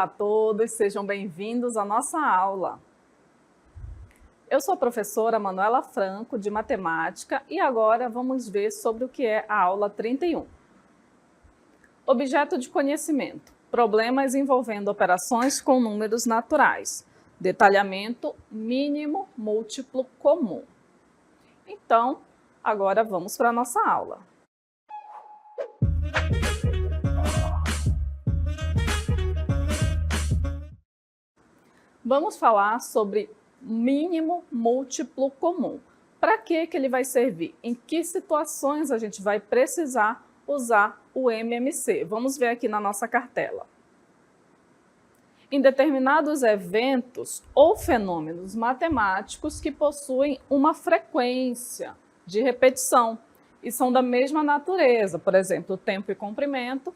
Olá a todos, sejam bem-vindos à nossa aula. Eu sou a professora Manuela Franco, de Matemática, e agora vamos ver sobre o que é a aula 31. Objeto de conhecimento: problemas envolvendo operações com números naturais. Detalhamento: mínimo múltiplo comum. Então, agora vamos para a nossa aula. Vamos falar sobre mínimo múltiplo comum. Para que ele vai servir? Em que situações a gente vai precisar usar o MMC? Vamos ver aqui na nossa cartela. Em determinados eventos ou fenômenos matemáticos que possuem uma frequência de repetição e são da mesma natureza, por exemplo, tempo e comprimento,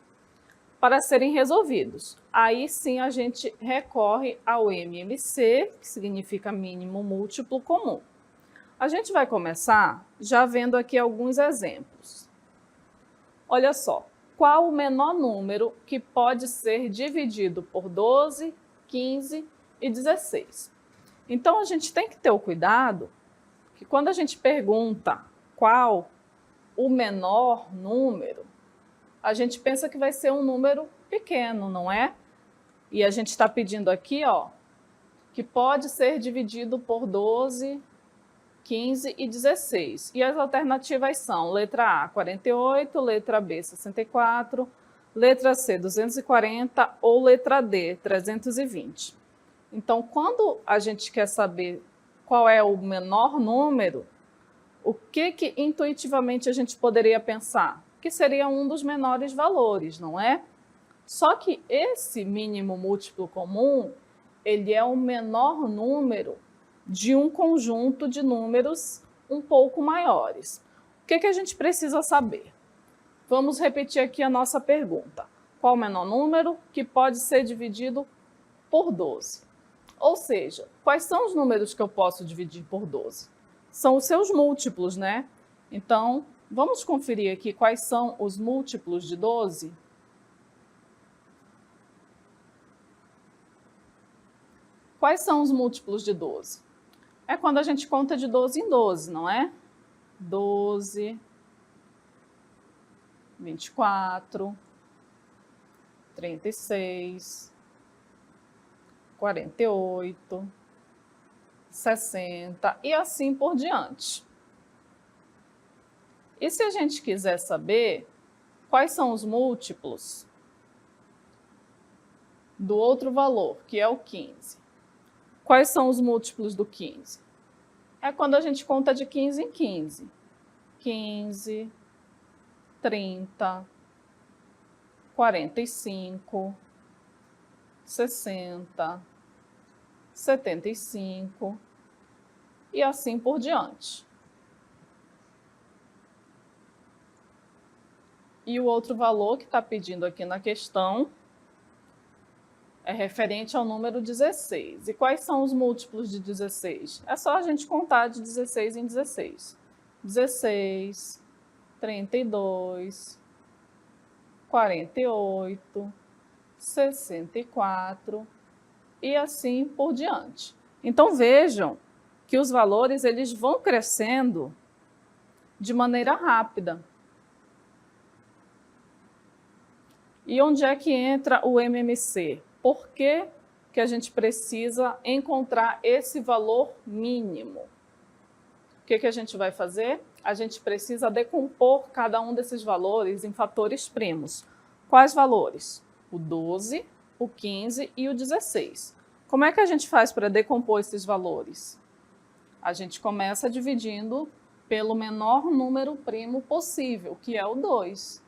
para serem resolvidos. Aí sim a gente recorre ao MMC, que significa mínimo múltiplo comum. A gente vai começar já vendo aqui alguns exemplos. Olha só, qual o menor número que pode ser dividido por 12, 15 e 16? Então a gente tem que ter o cuidado que quando a gente pergunta qual o menor número, a gente pensa que vai ser um número pequeno, não é? E a gente está pedindo aqui, ó, que pode ser dividido por 12, 15 e 16. E as alternativas são letra A, 48, letra B, 64, letra C, 240 ou letra D, 320. Então, quando a gente quer saber qual é o menor número, o que intuitivamente a gente poderia pensar? Que seria um dos menores valores, não é? Só que esse mínimo múltiplo comum, ele é o menor número de um conjunto de números um pouco maiores. O que a gente precisa saber? Vamos repetir aqui a nossa pergunta. Qual o menor número que pode ser dividido por 12? Ou seja, quais são os números que eu posso dividir por 12? São os seus múltiplos, né? Então, vamos conferir aqui quais são os múltiplos de 12? Quais são os múltiplos de 12? É quando a gente conta de 12 em 12, não é? 12, 24, 36, 48, 60 e assim por diante. E se a gente quiser saber quais são os múltiplos do outro valor, que é o 15? Quais são os múltiplos do 15? É quando a gente conta de 15 em 15. 15, 30, 45, 60, 75 e assim por diante. E o outro valor que está pedindo aqui na questão é referente ao número 16. E quais são os múltiplos de 16? É só a gente contar de 16 em 16. 16, 32, 48, 64 e assim por diante. Então vejam que os valores eles vão crescendo de maneira rápida. E onde é que entra o MMC? Por que a gente precisa encontrar esse valor mínimo? O que a gente vai fazer? A gente precisa decompor cada um desses valores em fatores primos. Quais valores? O 12, o 15 e o 16. Como é que a gente faz para decompor esses valores? A gente começa dividindo pelo menor número primo possível, que é o 2.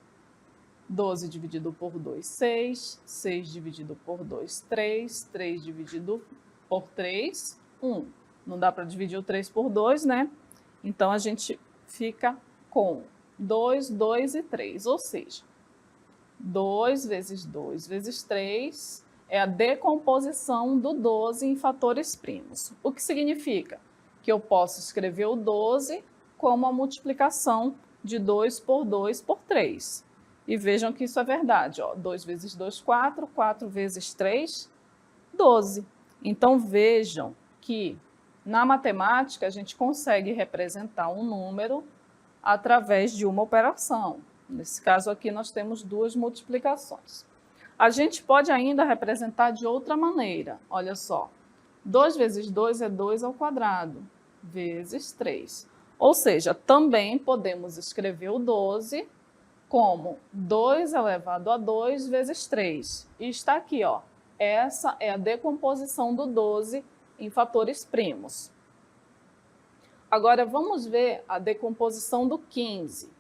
12 dividido por 2, 6. 6 dividido por 2, 3. 3 dividido por 3, 1. Não dá para dividir o 3 por 2, né? Então, a gente fica com 2, 2 e 3. Ou seja, 2 vezes 2 vezes 3 é a decomposição do 12 em fatores primos. O que significa? Que eu posso escrever o 12 como a multiplicação de 2 por 2 por 3. E vejam que isso é verdade, ó. 2 vezes 2, 4, 4 vezes 3, 12. Então, vejam que na matemática a gente consegue representar um número através de uma operação. Nesse caso aqui nós temos duas multiplicações. A gente pode ainda representar de outra maneira. Olha só, 2 vezes 2 é 2 ao quadrado, vezes 3. Ou seja, também podemos escrever o 12 como 2 elevado a 2 vezes 3. E está aqui, ó. Essa é a decomposição do 12 em fatores primos. Agora, vamos ver a decomposição do 15.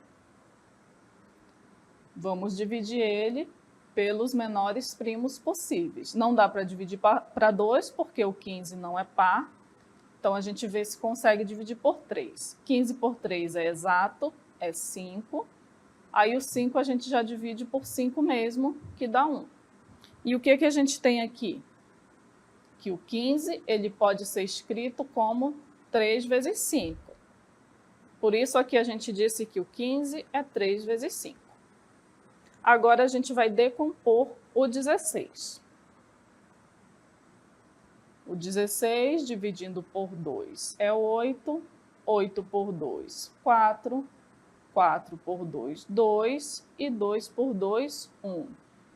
Vamos dividir ele pelos menores primos possíveis. Não dá para dividir para 2, porque o 15 não é par. Então, a gente vê se consegue dividir por 3. 15 por 3 é exato, é 5. Aí, o 5 a gente já divide por 5 mesmo, que dá 1. E o que a gente tem aqui? Que o 15 ele pode ser escrito como 3 vezes 5. Por isso, aqui a gente disse que o 15 é 3 vezes 5. Agora, a gente vai decompor o 16. O 16 dividindo por 2 é 8. 8 por 2, 4. 4 por 2, 2. E 2 por 2, 1.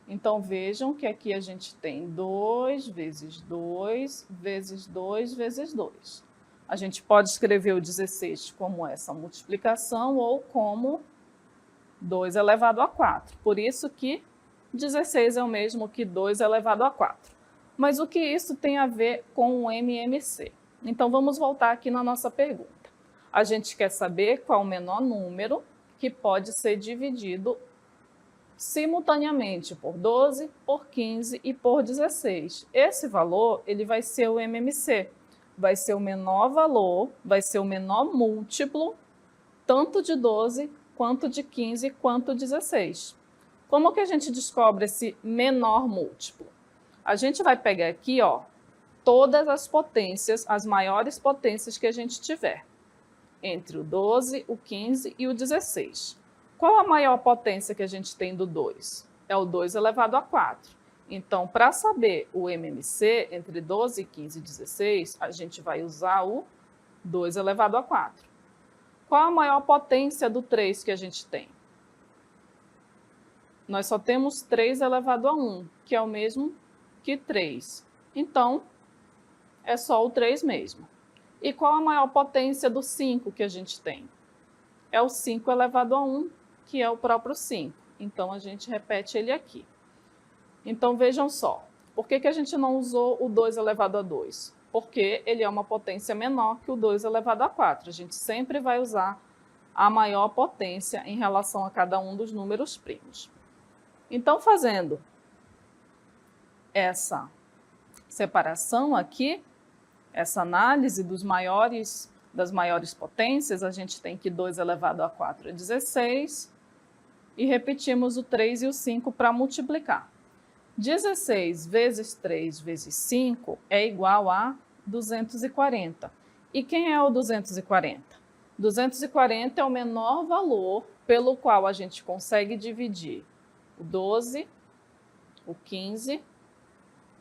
Então, vejam que aqui a gente tem 2 vezes 2 vezes 2 vezes 2. A gente pode escrever o 16 como essa multiplicação ou como 2 elevado a 4. Por isso que 16 é o mesmo que 2 elevado a 4. Mas o que isso tem a ver com o MMC? Então, vamos voltar aqui na nossa pergunta. A gente quer saber qual o menor número que pode ser dividido simultaneamente por 12, por 15 e por 16. Esse valor ele vai ser o MMC. Vai ser o menor valor, vai ser o menor múltiplo, tanto de 12, quanto de 15, quanto 16. Como que a gente descobre esse menor múltiplo? A gente vai pegar aqui, ó, todas as potências, as maiores potências que a gente tiver, entre o 12, o 15 e o 16. Qual a maior potência que a gente tem do 2? É o 2 elevado a 4. Então, para saber o MMC entre 12, 15 e 16, a gente vai usar o 2 elevado a 4. Qual a maior potência do 3 que a gente tem? Nós só temos 3 elevado a 1, que é o mesmo que 3. Então, é só o 3 mesmo. E qual a maior potência do 5 que a gente tem? É o 5 elevado a 1, que é o próprio 5. Então, a gente repete ele aqui. Então, vejam só. Por que a gente não usou o 2 elevado a 2? Porque ele é uma potência menor que o 2 elevado a 4. A gente sempre vai usar a maior potência em relação a cada um dos números primos. Então, fazendo essa separação aqui, essa análise das maiores potências, a gente tem que 2 elevado a 4 é 16, e repetimos o 3 e o 5 para multiplicar. 16 vezes 3 vezes 5 é igual a 240. E quem é o 240? 240 é o menor valor pelo qual a gente consegue dividir o 12, o 15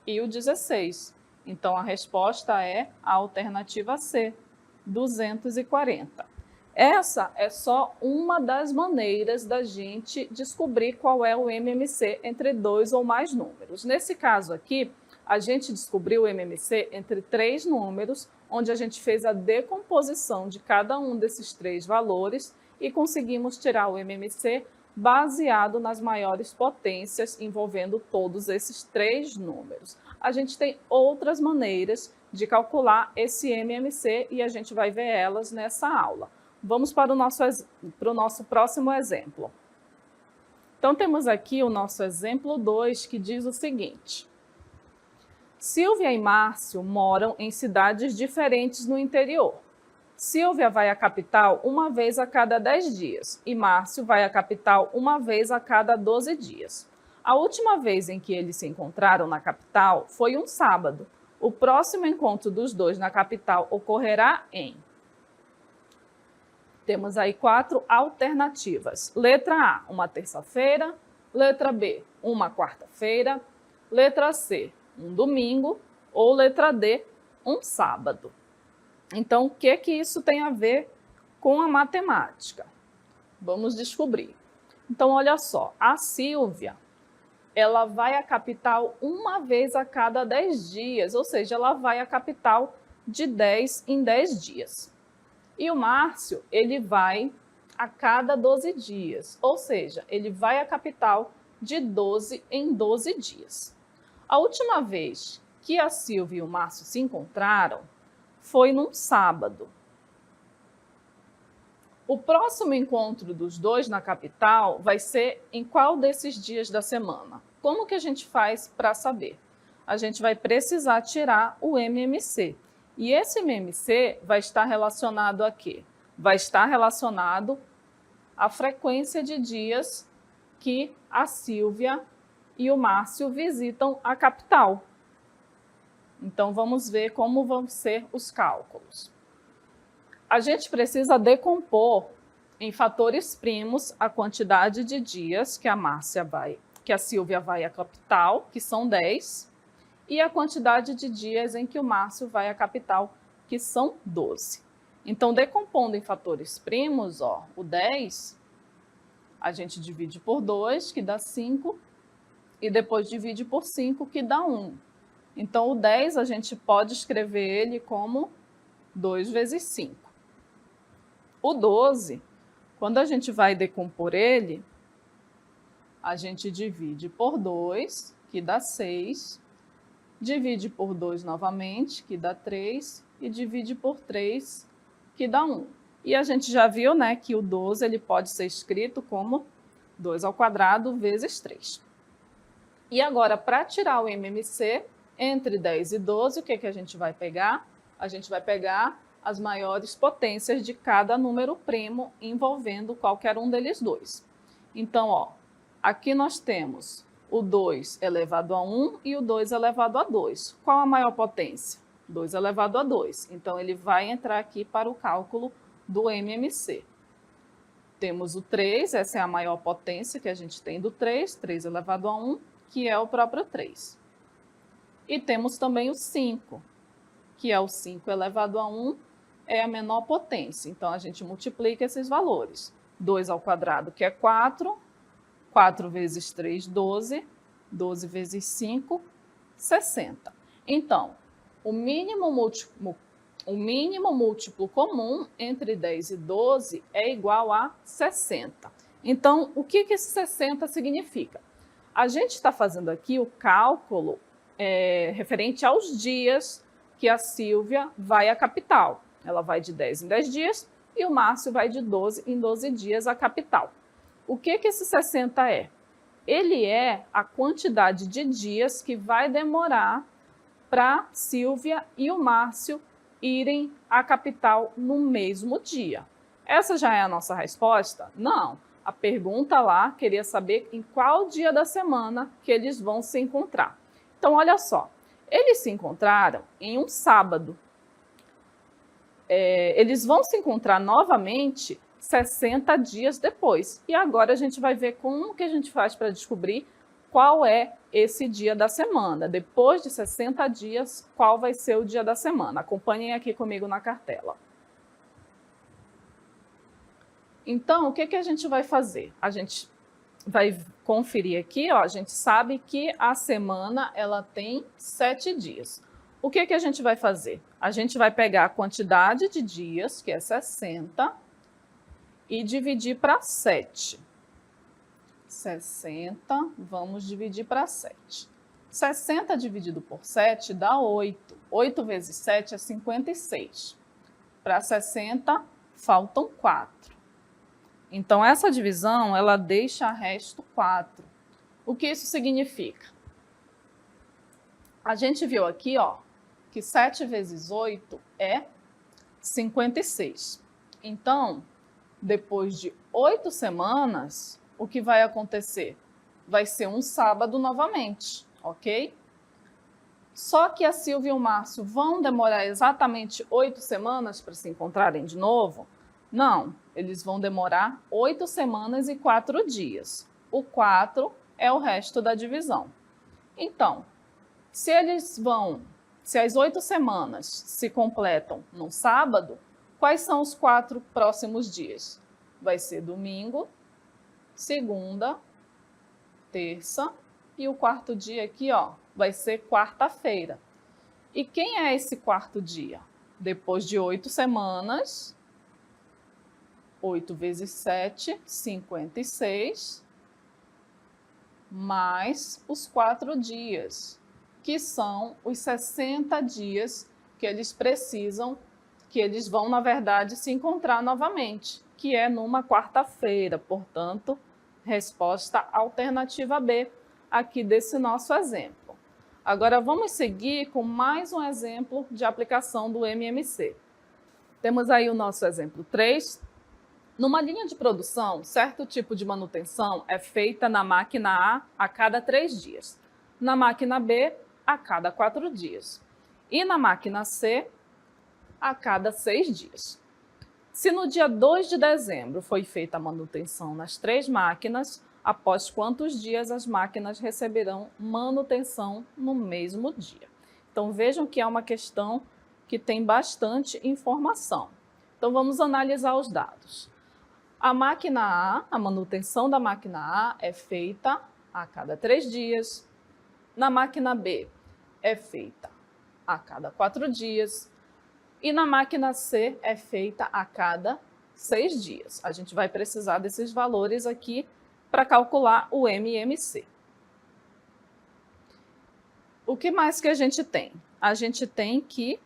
e o 16. Então, a resposta é a alternativa C, 240. Essa é só uma das maneiras da gente descobrir qual é o MMC entre dois ou mais números. Nesse caso aqui, a gente descobriu o MMC entre 3 números, onde a gente fez a decomposição de cada um desses 3 valores e conseguimos tirar o MMC baseado nas maiores potências envolvendo todos esses 3 números. A gente tem outras maneiras de calcular esse MMC e a gente vai ver elas nessa aula. Vamos para o nosso próximo exemplo. Então, temos aqui o nosso exemplo 2, que diz o seguinte. Silvia e Márcio moram em cidades diferentes no interior. Silvia vai à capital uma vez a cada 10 dias e Márcio vai à capital uma vez a cada 12 dias. A última vez em que eles se encontraram na capital foi um sábado. O próximo encontro dos dois na capital ocorrerá em... Temos aí 4 alternativas. Letra A, uma terça-feira. Letra B, uma quarta-feira. Letra C, um domingo. Ou letra D, um sábado. Então, o que isso tem a ver com a matemática? Vamos descobrir. Então, olha só, a Silvia, ela vai à capital uma vez a cada 10 dias, ou seja, ela vai à capital de 10 em 10 dias. E o Márcio, ele vai a cada 12 dias, ou seja, ele vai à capital de 12 em 12 dias. A última vez que a Silvia e o Márcio se encontraram foi num sábado. O próximo encontro dos dois na capital vai ser em qual desses dias da semana? Como que a gente faz para saber? A gente vai precisar tirar o MMC. E esse MMC vai estar relacionado a quê? Vai estar relacionado à frequência de dias que a Silvia e o Márcio visitam a capital. Então, vamos ver como vão ser os cálculos. A gente precisa decompor em fatores primos a quantidade de dias que a Silvia vai à capital, que são 10, e a quantidade de dias em que o Márcio vai à capital, que são 12. Então, decompondo em fatores primos, ó, o 10, a gente divide por 2, que dá 5, e depois divide por 5, que dá 1. Então, o 10 a gente pode escrever ele como 2 vezes 5. O 12, quando a gente vai decompor ele, a gente divide por 2, que dá 6, divide por 2 novamente, que dá 3, e divide por 3, que dá 1. E a gente já viu, né, que o 12 ele pode ser escrito como 2 ao quadrado vezes 3. E agora, para tirar o MMC, entre 10 e 12, o que a gente vai pegar? A gente vai pegar as maiores potências de cada número primo envolvendo qualquer um deles dois. Então, ó, aqui nós temos o 2 elevado a 1 e o 2 elevado a 2. Qual a maior potência? 2 elevado a 2. Então, ele vai entrar aqui para o cálculo do MMC. Temos o 3, essa é a maior potência que a gente tem do 3, 3 elevado a 1, que é o próprio 3. E temos também o 5, que é o 5 elevado a 1, é a menor potência. Então, a gente multiplica esses valores. 2 ao quadrado, que é 4. 4 vezes 3, 12. 12 vezes 5, 60. Então, o mínimo múltiplo comum entre 10 e 12 é igual a 60. Então, o que esse 60 significa? A gente está fazendo aqui o cálculo referente aos dias que a Silvia vai à capital. Ela vai de 10 em 10 dias e o Márcio vai de 12 em 12 dias à capital. O que esse 60 é? Ele é a quantidade de dias que vai demorar para Silvia e o Márcio irem à capital no mesmo dia. Essa já é a nossa resposta? Não. A pergunta lá queria saber em qual dia da semana que eles vão se encontrar. Então, olha só. Eles se encontraram em um sábado. Eles vão se encontrar novamente 60 dias depois. E agora a gente vai ver como que a gente faz para descobrir qual é esse dia da semana. Depois de 60 dias, qual vai ser o dia da semana? Acompanhem aqui comigo na cartela. Então, o que a gente vai fazer? A gente vai conferir aqui, ó, a gente sabe que a semana ela tem 7 dias. O que a gente vai fazer? A gente vai pegar a quantidade de dias, que é 60, e dividir para 7. 60, vamos dividir para 7. 60 dividido por 7 dá 8. 8 vezes 7 é 56. Para 60, faltam 4. Então, essa divisão, ela deixa resto 4. O que isso significa? A gente viu aqui, ó, que 7 vezes 8 é 56. Então, depois de 8 semanas, o que vai acontecer? Vai ser um sábado novamente, ok? Só que a Silvia e o Márcio vão demorar exatamente 8 semanas para se encontrarem de novo? Não. eles vão demorar 8 semanas e 4 dias. O 4 é o resto da divisão. Então, se as 8 semanas se completam no sábado, quais são os 4 próximos dias? Vai ser domingo, segunda, terça e o quarto dia aqui, ó, vai ser quarta-feira. E quem é esse quarto dia? Depois de 8 semanas, 8 vezes 7, 56, mais os 4 dias, que são os 60 dias que eles precisam, que eles vão, na verdade, se encontrar novamente, que é numa quarta-feira. Portanto, resposta alternativa B, aqui desse nosso exemplo. Agora, vamos seguir com mais um exemplo de aplicação do MMC. Temos aí o nosso exemplo 3. Numa linha de produção, certo tipo de manutenção é feita na máquina A cada 3 dias, na máquina B a cada 4 dias e na máquina C a cada 6 dias. Se no dia 2 de dezembro foi feita a manutenção nas 3 máquinas, após quantos dias as máquinas receberão manutenção no mesmo dia? Então vejam que é uma questão que tem bastante informação. Então vamos analisar os dados. A máquina A, a manutenção da máquina A é feita a cada 3 dias. Na máquina B é feita a cada 4 dias. E na máquina C é feita a cada 6 dias. A gente vai precisar desses valores aqui para calcular o MMC. O que mais que a gente tem? A gente tem que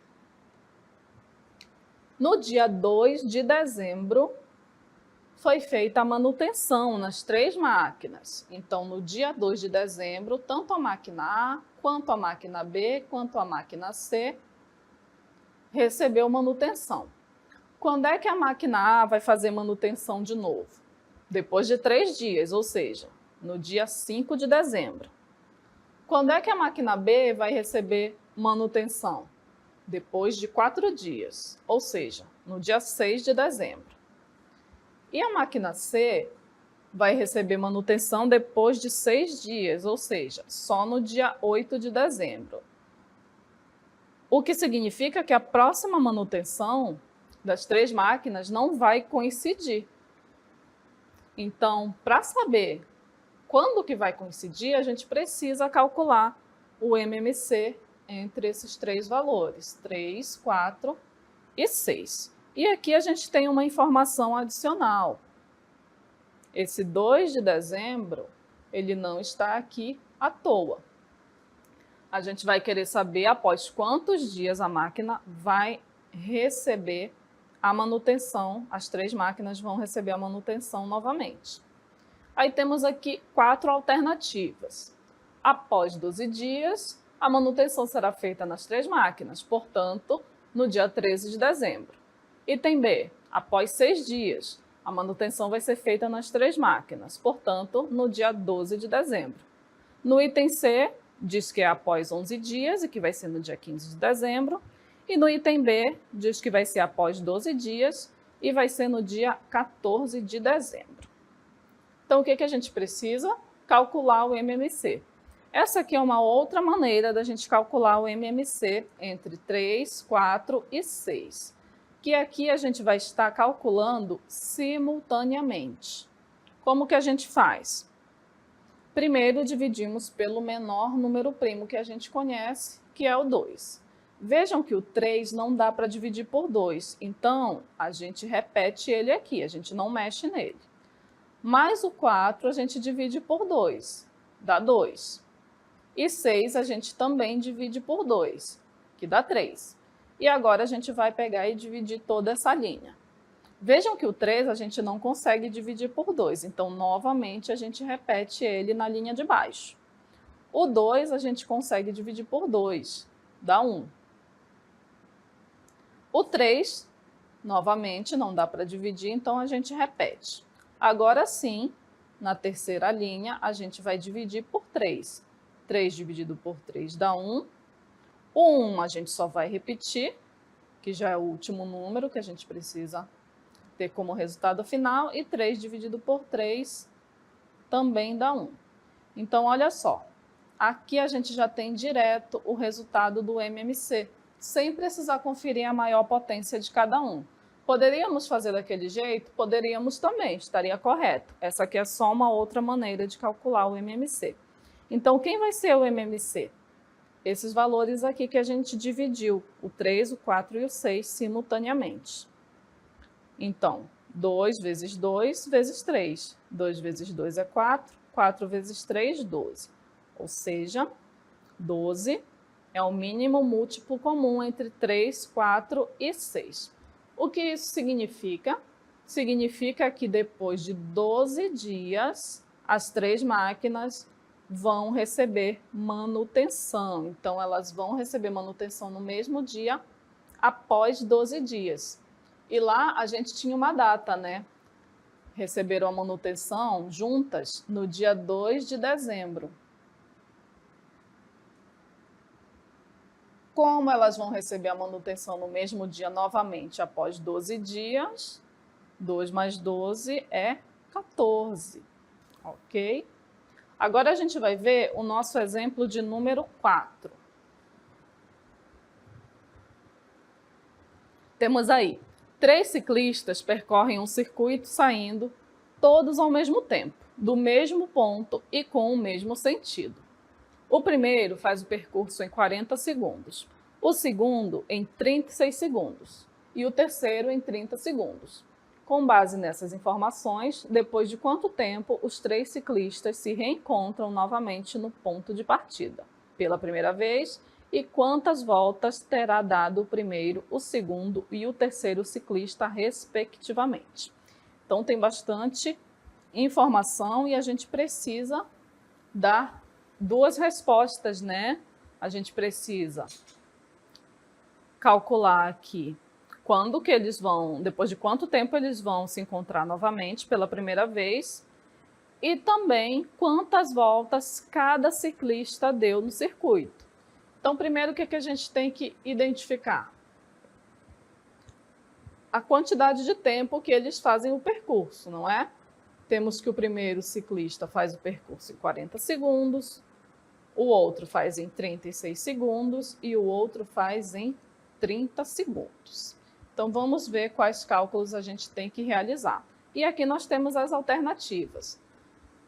no dia 2 de dezembro foi feita a manutenção nas 3 máquinas. Então, no dia 2 de dezembro, tanto a máquina A, quanto a máquina B, quanto a máquina C recebeu manutenção. Quando é que a máquina A vai fazer manutenção de novo? Depois de 3 dias, ou seja, no dia 5 de dezembro. Quando é que a máquina B vai receber manutenção? Depois de 4 dias, ou seja, no dia 6 de dezembro. E a máquina C vai receber manutenção depois de 6 dias, ou seja, só no dia 8 de dezembro. O que significa que a próxima manutenção das 3 máquinas não vai coincidir. Então, para saber quando que vai coincidir, a gente precisa calcular o MMC entre esses 3 valores, 3, 4 e 6. E aqui a gente tem uma informação adicional. Esse 2 de dezembro, ele não está aqui à toa. A gente vai querer saber após quantos dias a máquina vai receber a manutenção, as 3 máquinas vão receber a manutenção novamente. Aí temos aqui 4 alternativas. Após 12 dias, a manutenção será feita nas 3 máquinas, portanto, no dia 13 de dezembro. Item B, após 6 dias, a manutenção vai ser feita nas 3 máquinas, portanto, no dia 12 de dezembro. No item C, diz que é após 11 dias e que vai ser no dia 15 de dezembro. E no item B, diz que vai ser após 12 dias e vai ser no dia 14 de dezembro. Então, o que a gente precisa? Calcular o MMC. Essa aqui é uma outra maneira da gente calcular o MMC entre 3, 4 e 6. Que aqui a gente vai estar calculando simultaneamente. Como que a gente faz? Primeiro, dividimos pelo menor número primo que a gente conhece, que é o 2. Vejam que o 3 não dá para dividir por 2, então a gente repete ele aqui, a gente não mexe nele. Mais o 4 a gente divide por 2, dá 2. E 6 a gente também divide por 2, que dá 3. E agora a gente vai pegar e dividir toda essa linha. Vejam que o 3 a gente não consegue dividir por 2, então novamente a gente repete ele na linha de baixo. O 2 a gente consegue dividir por 2, dá 1. O 3, novamente, não dá para dividir, então a gente repete. Agora sim, na terceira linha, a gente vai dividir por 3. 3 dividido por 3 dá 1. O 1 a gente só vai repetir, que já é o último número que a gente precisa ter como resultado final, e 3 dividido por 3 também dá 1. Então, olha só, aqui a gente já tem direto o resultado do MMC, sem precisar conferir a maior potência de cada um. Poderíamos fazer daquele jeito? Poderíamos também, estaria correto. Essa aqui é só uma outra maneira de calcular o MMC. Então, quem vai ser o MMC? Esses valores aqui que a gente dividiu, o 3, o 4 e o 6 simultaneamente. Então, 2 vezes 2 vezes 3. 2 vezes 2 é 4, 4 vezes 3, 12. Ou seja, 12 é o mínimo múltiplo comum entre 3, 4 e 6. O que isso significa? Significa que depois de 12 dias, as 3 máquinas vão receber manutenção. Então, elas vão receber manutenção no mesmo dia, após 12 dias. E lá a gente tinha uma data, né? Receberam a manutenção juntas no dia 2 de dezembro. Como elas vão receber a manutenção no mesmo dia novamente após 12 dias, 2 mais 12 é 14, ok? Agora a gente vai ver o nosso exemplo de número 4. Temos aí 3 ciclistas percorrem um circuito saindo todos ao mesmo tempo, do mesmo ponto e com o mesmo sentido. O primeiro faz o percurso em 40 segundos, o segundo em 36 segundos e o terceiro em 30 segundos. Com base nessas informações, depois de quanto tempo os 3 ciclistas se reencontram novamente no ponto de partida, pela primeira vez, e quantas voltas terá dado o primeiro, o segundo e o terceiro ciclista, respectivamente. Então, tem bastante informação e a gente precisa dar 2 respostas, né? A gente precisa calcular aqui quando que eles vão, depois de quanto tempo eles vão se encontrar novamente pela primeira vez, e também quantas voltas cada ciclista deu no circuito. Então, primeiro, o que a gente tem que identificar? A quantidade de tempo que eles fazem o percurso, não é? Temos que o primeiro ciclista faz o percurso em 40 segundos, o outro faz em 36 segundos e o outro faz em 30 segundos. Então, vamos ver quais cálculos a gente tem que realizar. E aqui nós temos as alternativas,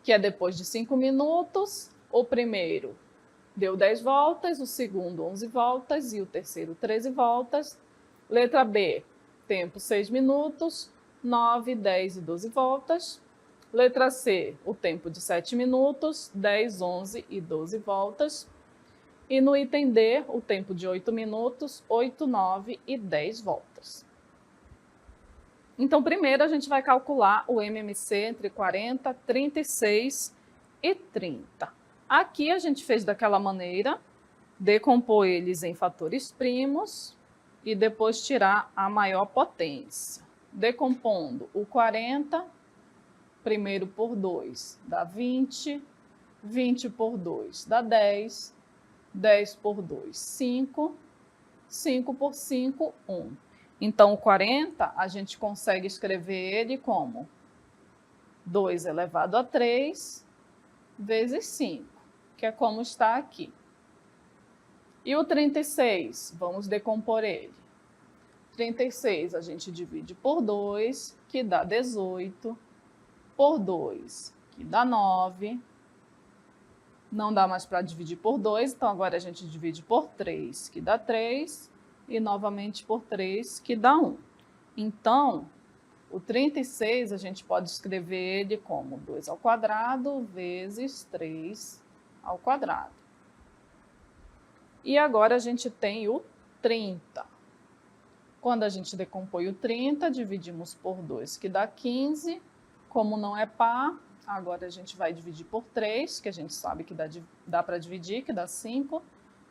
que é depois de 5 minutos, o primeiro deu 10 voltas, o segundo 11 voltas e o terceiro 13 voltas. Letra B, tempo 6 minutos, 9, 10 e 12 voltas. Letra C, o tempo de 7 minutos, 10, 11 e 12 voltas. E no item D, o tempo de 8 minutos, 8, 9 e 10 voltas. Então, primeiro a gente vai calcular o MMC entre 40, 36 e 30. Aqui a gente fez daquela maneira, decompor eles em fatores primos e depois tirar a maior potência. Decompondo o 40, primeiro por 2 dá 20, 20 por 2 dá 10, 10 por 2, 5, 5 por 5, 1. Então, o 40, a gente consegue escrever ele como 2 elevado a 3 vezes 5, que é como está aqui. E o 36, vamos decompor ele. 36 a gente divide por 2, que dá 18, por 2, que dá 9. Não dá mais para dividir por 2, então agora a gente divide por 3, que dá 3, e novamente por 3, que dá 1. Então, o 36 a gente pode escrever ele como 2 ao quadrado vezes 3 ao quadrado. E agora a gente tem o 30. Quando a gente decompõe o 30, dividimos por 2, que dá 15. Como não é par, agora a gente vai dividir por 3, que a gente sabe que dá para dividir, que dá 5,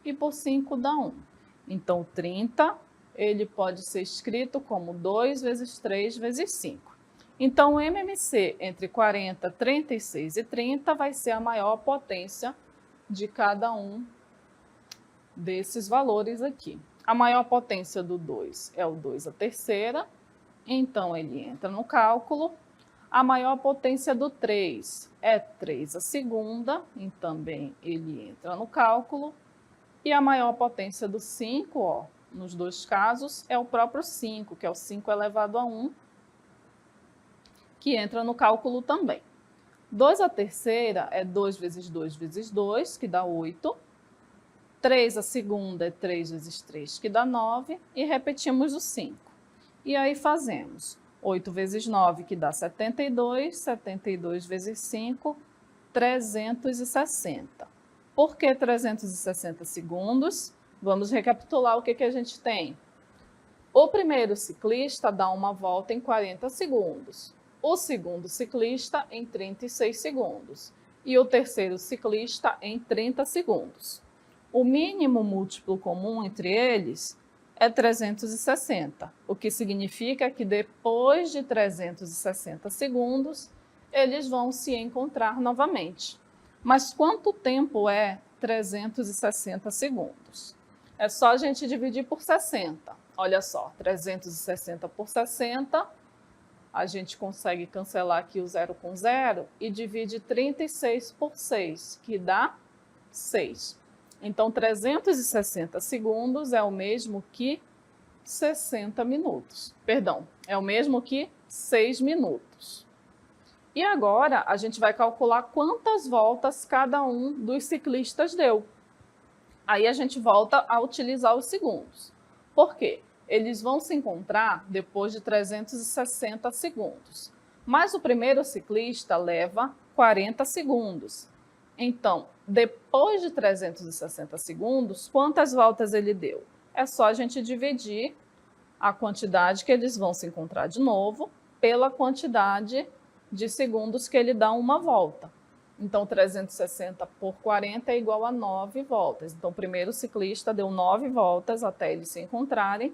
e por 5 dá 1. Então, 30, ele pode ser escrito como 2 vezes 3 vezes 5. Então, o MMC entre 40, 36 e 30 vai ser a maior potência de cada um desses valores aqui. A maior potência do 2 é o 2 à terceira, Então, ele entra no cálculo. A maior potência do 3 é 3 a segunda, e também ele entra no cálculo. E a maior potência do 5, ó, nos dois casos, é o próprio 5, que é o 5 elevado a 1, que entra no cálculo também. 2 a terceira é 2 vezes 2 vezes 2, que dá 8. 3 a segunda é 3 vezes 3, que dá 9. E repetimos o 5. E aí fazemos 8 vezes 9, que dá 72. 72 vezes 5, 360. Por que 360 segundos? Vamos recapitular o que a gente tem. O primeiro ciclista dá uma volta em 40 segundos. O segundo ciclista em 36 segundos. E o terceiro ciclista em 30 segundos. O mínimo múltiplo comum entre eles é 360, o que significa que depois de 360 segundos, eles vão se encontrar novamente. Mas quanto tempo é 360 segundos? É só a gente dividir por 60. Olha só, 360 por 60, a gente consegue cancelar aqui o 0 com 0 e divide 36 por 6, que dá 6. Então, 360 segundos é o mesmo que 60 minutos. Perdão, é o mesmo que 6 minutos. E agora, a gente vai calcular quantas voltas cada um dos ciclistas deu. Aí a gente volta a utilizar os segundos. Por quê? Eles vão se encontrar depois de 360 segundos. Mas o primeiro ciclista leva 40 segundos. Então, depois de 360 segundos, quantas voltas ele deu? É só a gente dividir a quantidade que eles vão se encontrar de novo pela quantidade de segundos que ele dá uma volta. Então, 360 por 40 é igual a 9 voltas. Então, o primeiro ciclista deu 9 voltas até eles se encontrarem.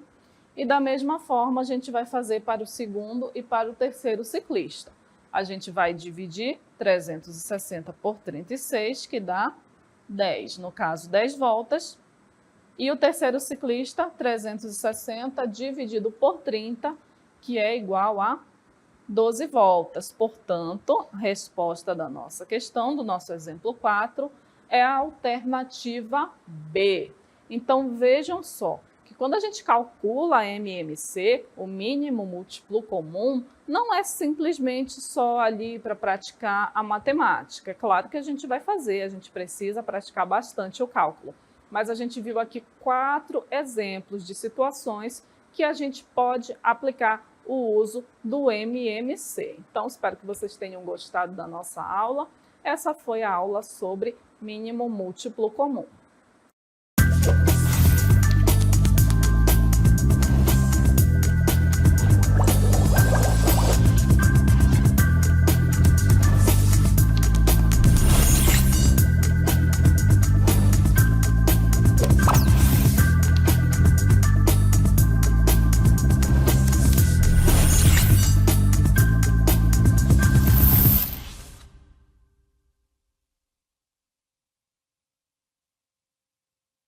E da mesma forma, a gente vai fazer para o segundo e para o terceiro ciclista. A gente vai dividir 360 por 36, que dá 10. No caso, 10 voltas. E o terceiro ciclista, 360 dividido por 30, que é igual a 12 voltas. Portanto, a resposta da nossa questão, do nosso exemplo 4, é a alternativa B. Então, vejam só que quando a gente calcula a MMC, o mínimo múltiplo comum, não é simplesmente só ali para praticar a matemática. É claro que a gente vai fazer, a gente precisa praticar bastante o cálculo. Mas a gente viu aqui 4 exemplos de situações que a gente pode aplicar o uso do MMC. Então, espero que vocês tenham gostado da nossa aula. Essa foi a aula sobre mínimo múltiplo comum.